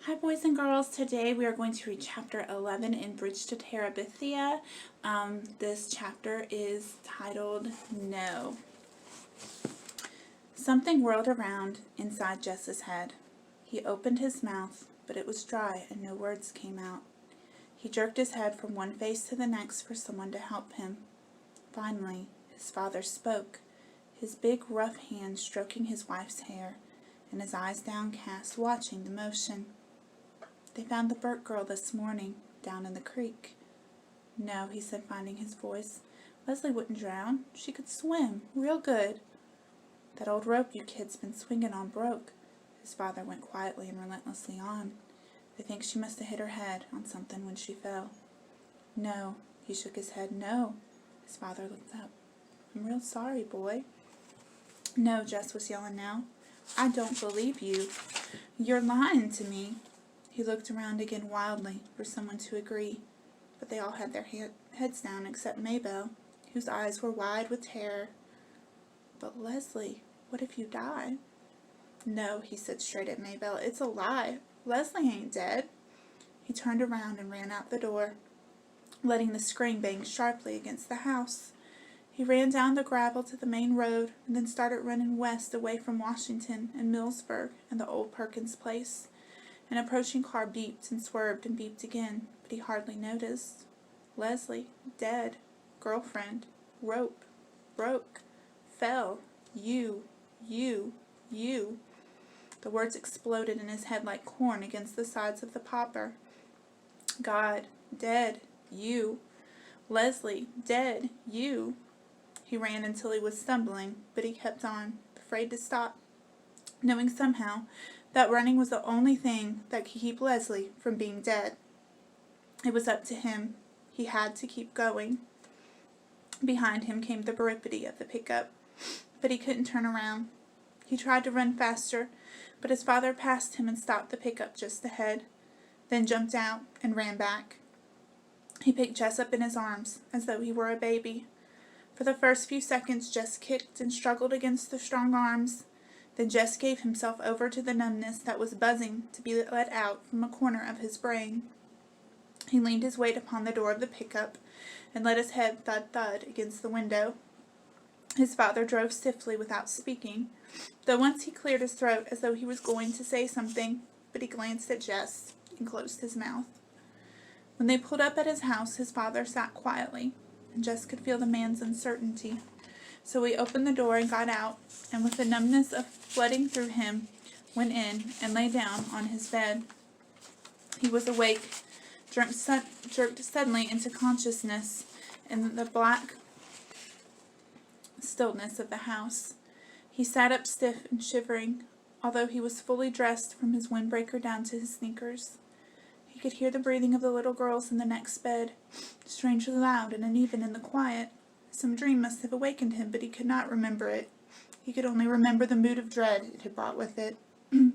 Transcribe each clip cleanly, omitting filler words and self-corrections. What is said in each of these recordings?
Hi boys and girls, today we are going to read chapter 11 in Bridge to Terabithia. This chapter is titled No. Something whirled around inside Jess's head. He opened his mouth, but it was dry and no words came out. He jerked his head from one face to the next for someone to help him. Finally, his father spoke, his big rough hand stroking his wife's hair, and his eyes downcast, watching the motion. "They found the Burke girl this morning, down in the creek." "No," he said, finding his voice. "Leslie wouldn't drown. She could swim, real good." "That old rope you kids been swinging on broke." His father went quietly and relentlessly on. "They think she must have hit her head on something when she fell." "No." He shook his head. "No." His father looked up. "I'm real sorry, boy." "No," Jess was yelling now. "I don't believe you. You're lying to me." He looked around again wildly for someone to agree, but they all had their heads down except Maybelle, whose eyes were wide with terror. "But Leslie, what if you die?" "No," he said straight at Maybelle. "It's a lie. Leslie ain't dead." He turned around and ran out the door, letting the screen bang sharply against the house. He ran down the gravel to the main road and then started running west away from Washington and Millsburg and the old Perkins place. An approaching car beeped and swerved and beeped again, but he hardly noticed. Leslie, dead. Girlfriend, rope, broke, fell, you. The words exploded in his head like corn against the sides of the popper. God, dead, you. Leslie, dead, you. He ran until he was stumbling, but he kept on, afraid to stop, knowing somehow that running was the only thing that could keep Leslie from being dead. It was up to him. He had to keep going. Behind him came the barricade of the pickup, but he couldn't turn around. He tried to run faster, but his father passed him and stopped the pickup just ahead, then jumped out and ran back. He picked Jess up in his arms, as though he were a baby. For the first few seconds, Jess kicked and struggled against the strong arms. Then Jess gave himself over to the numbness that was buzzing to be let out from a corner of his brain. He leaned his weight upon the door of the pickup and let his head thud against the window. His father drove stiffly without speaking, though once he cleared his throat as though he was going to say something, but he glanced at Jess and closed his mouth. When they pulled up at his house, his father sat quietly, and Jess could feel the man's uncertainty. So he opened the door and got out, and with the numbness flooding through him, went in and lay down on his bed. He was awake, jerked suddenly into consciousness in the black stillness of the house. He sat up stiff and shivering, although he was fully dressed from his windbreaker down to his sneakers. He could hear the breathing of the little girls in the next bed, strangely loud and uneven in the quiet. Some dream must have awakened him, but he could not remember it. He could only remember the mood of dread it had brought with it. Through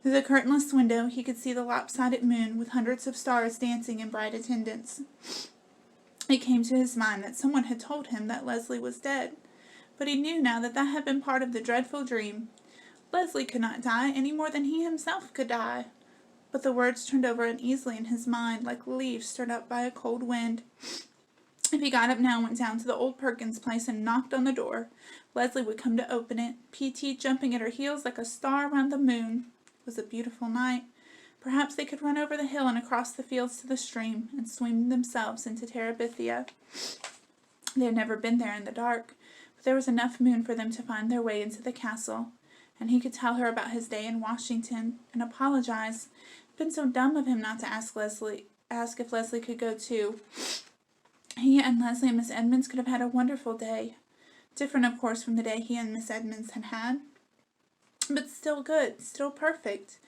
the curtainless window he could see the lopsided moon with hundreds of stars dancing in bright attendance. It came to his mind that someone had told him that Leslie was dead, but he knew now that had been part of the dreadful dream. Leslie could not die any more than he himself could die. But the words turned over uneasily in his mind like leaves stirred up by a cold wind. If he got up now and went down to the old Perkins place and knocked on the door, Leslie would come to open it, P.T. jumping at her heels like a star around the moon. It was a beautiful night. Perhaps they could run over the hill and across the fields to the stream and swing themselves into Terabithia. They had never been there in the dark, but there was enough moon for them to find their way into the castle, and he could tell her about his day in Washington and apologize. It had been so dumb of him not to ask if Leslie could go too. He and Leslie and Miss Edmonds could have had a wonderful day. Different, of course, from the day he and Miss Edmonds had had. But still good, still perfect.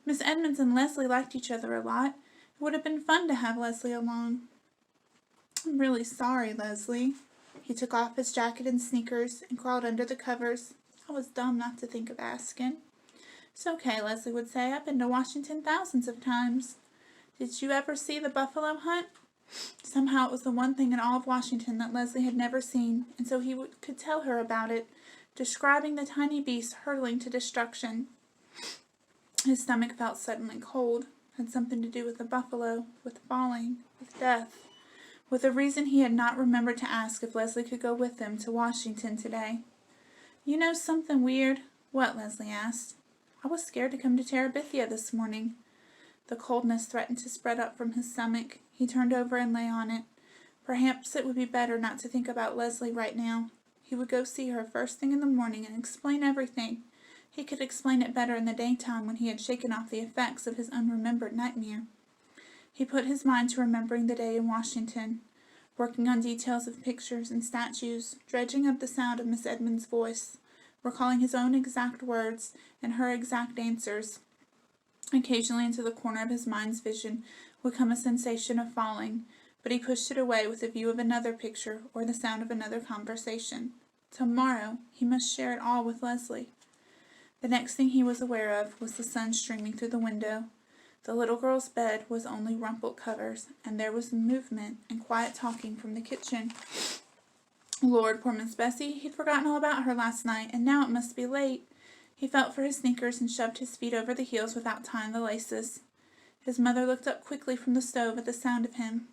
Miss Edmonds and Leslie liked each other a lot. It would have been fun to have Leslie along. "I'm really sorry, Leslie." He took off his jacket and sneakers and crawled under the covers. "I was dumb not to think of asking." "It's okay," Leslie would say. "I've been to Washington thousands of times." "Did you ever see the buffalo hunt?" Somehow it was the one thing in all of Washington that Leslie had never seen, and so he could tell her about it, describing the tiny beasts hurtling to destruction. His stomach felt suddenly cold. Had something to do with the buffalo, with falling, with death, with a reason he had not remembered to ask if Leslie could go with them to Washington today. "You know something weird?" "What?" Leslie asked. "I was scared to come to Terabithia this morning." The coldness threatened to spread up from his stomach. He turned over and lay on it. Perhaps it would be better not to think about Leslie right now. He would go see her first thing in the morning and explain everything. He could explain it better in the daytime when he had shaken off the effects of his unremembered nightmare. He put his mind to remembering the day in Washington, working on details of pictures and statues, dredging up the sound of Miss Edmund's voice, recalling his own exact words and her exact answers. Occasionally into the corner of his mind's vision would come a sensation of falling, but he pushed it away with a view of another picture or the sound of another conversation. Tomorrow he must share it all with Leslie. The next thing he was aware of was the sun streaming through the window. The little girl's bed was only rumpled covers, and there was movement and quiet talking from the kitchen. Lord, poor Miss Bessie, he'd forgotten all about her last night, and now it must be late. He felt for his sneakers and shoved his feet over the heels without tying the laces. His mother looked up quickly from the stove at the sound of him.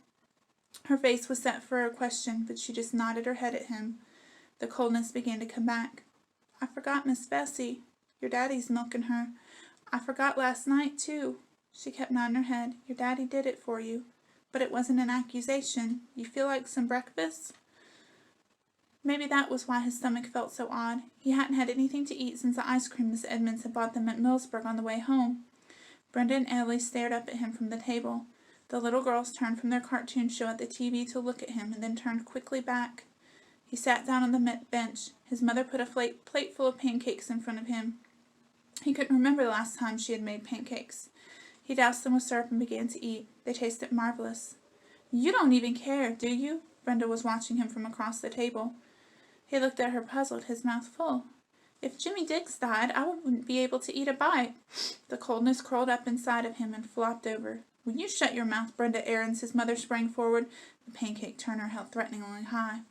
Her face was set for a question, but she just nodded her head at him. The coldness began to come back. "I forgot Miss Bessie. Your daddy's milking her. I forgot last night, too." She kept nodding her head. "Your daddy did it for you. But it wasn't an accusation. You feel like some breakfast?" Maybe that was why his stomach felt so odd. He hadn't had anything to eat since the ice cream Miss Edmonds had bought them at Millsburg on the way home. Brenda and Ellie stared up at him from the table. The little girls turned from their cartoon show at the TV to look at him and then turned quickly back. He sat down on the bench. His mother put a plate full of pancakes in front of him. He couldn't remember the last time she had made pancakes. He doused them with syrup and began to eat. They tasted marvelous. "You don't even care, do you?" Brenda was watching him from across the table. He looked at her puzzled, his mouth full. "If Jimmy Dix died, I wouldn't be able to eat a bite." The coldness curled up inside of him and flopped over. "Will you shut your mouth, Brenda Aarons?" His mother sprang forward. The pancake turner held threateningly high.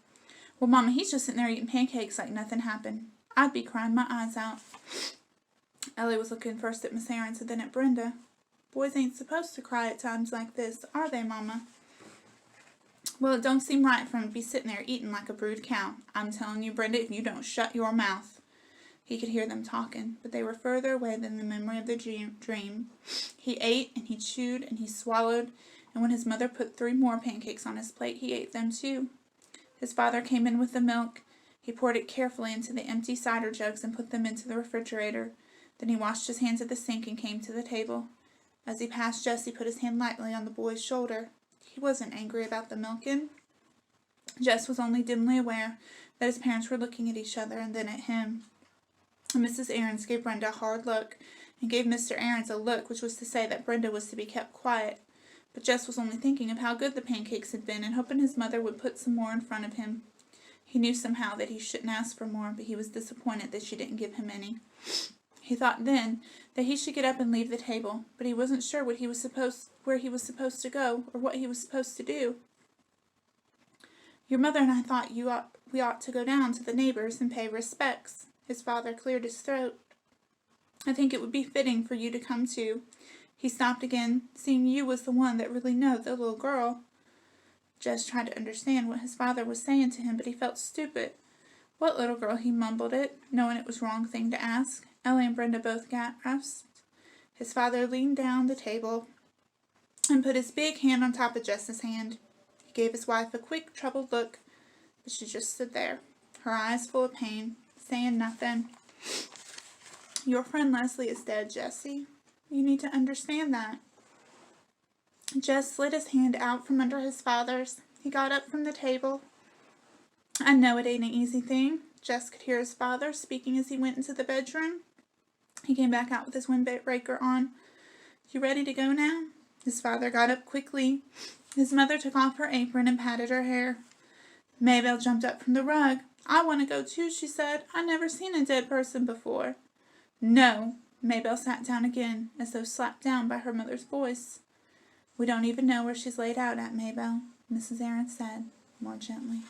"Well, Mama, he's just sitting there eating pancakes like nothing happened. I'd be crying my eyes out." Ellie was looking first at Miss Aarons and then at Brenda. "Boys ain't supposed to cry at times like this, are they, Mama?" "Well, it don't seem right for him to be sitting there eating like a brood cow. I'm telling you, Brenda, if you don't shut your mouth." He could hear them talking, but they were further away than the memory of the dream. He ate, and he chewed, and he swallowed, and when his mother put 3 more pancakes on his plate, he ate them too. His father came in with the milk. He poured it carefully into the empty cider jugs and put them into the refrigerator. Then he washed his hands at the sink and came to the table. As he passed Jess, he put his hand lightly on the boy's shoulder. He wasn't angry about the milking. Jess was only dimly aware that his parents were looking at each other and then at him. Mrs. Aarons gave Brenda a hard look, and gave Mr. Aarons a look which was to say that Brenda was to be kept quiet. But Jess was only thinking of how good the pancakes had been, and hoping his mother would put some more in front of him. He knew somehow that he shouldn't ask for more, but he was disappointed that she didn't give him any. He thought then that he should get up and leave the table, but he wasn't sure where he was supposed to go, or what he was supposed to do. "Your mother and I thought we ought to go down to the neighbors and pay respects." His father cleared his throat. "I think it would be fitting for you to come too." He stopped again, seeing you was the one that really knowed the little girl. Jess tried to understand what his father was saying to him, but he felt stupid. "What little girl?" He mumbled it, knowing it was the wrong thing to ask. Ellie and Brenda both gasped. His father leaned down the table and put his big hand on top of Jess's hand. He gave his wife a quick, troubled look, but she just stood there, her eyes full of pain, saying nothing. "Your friend Leslie is dead, Jessie. You need to understand that." Jess slid his hand out from under his father's. He got up from the table. "I know it ain't an easy thing." Jess could hear his father speaking as he went into the bedroom. He came back out with his windbreaker on. "You ready to go now?" His father got up quickly. His mother took off her apron and patted her hair. Maybelle jumped up from the rug. "I want to go too," she said. "I never seen a dead person before." "No." Maybelle sat down again, as though slapped down by her mother's voice. "We don't even know where she's laid out at, Maybelle," Mrs. Aarons said, more gently.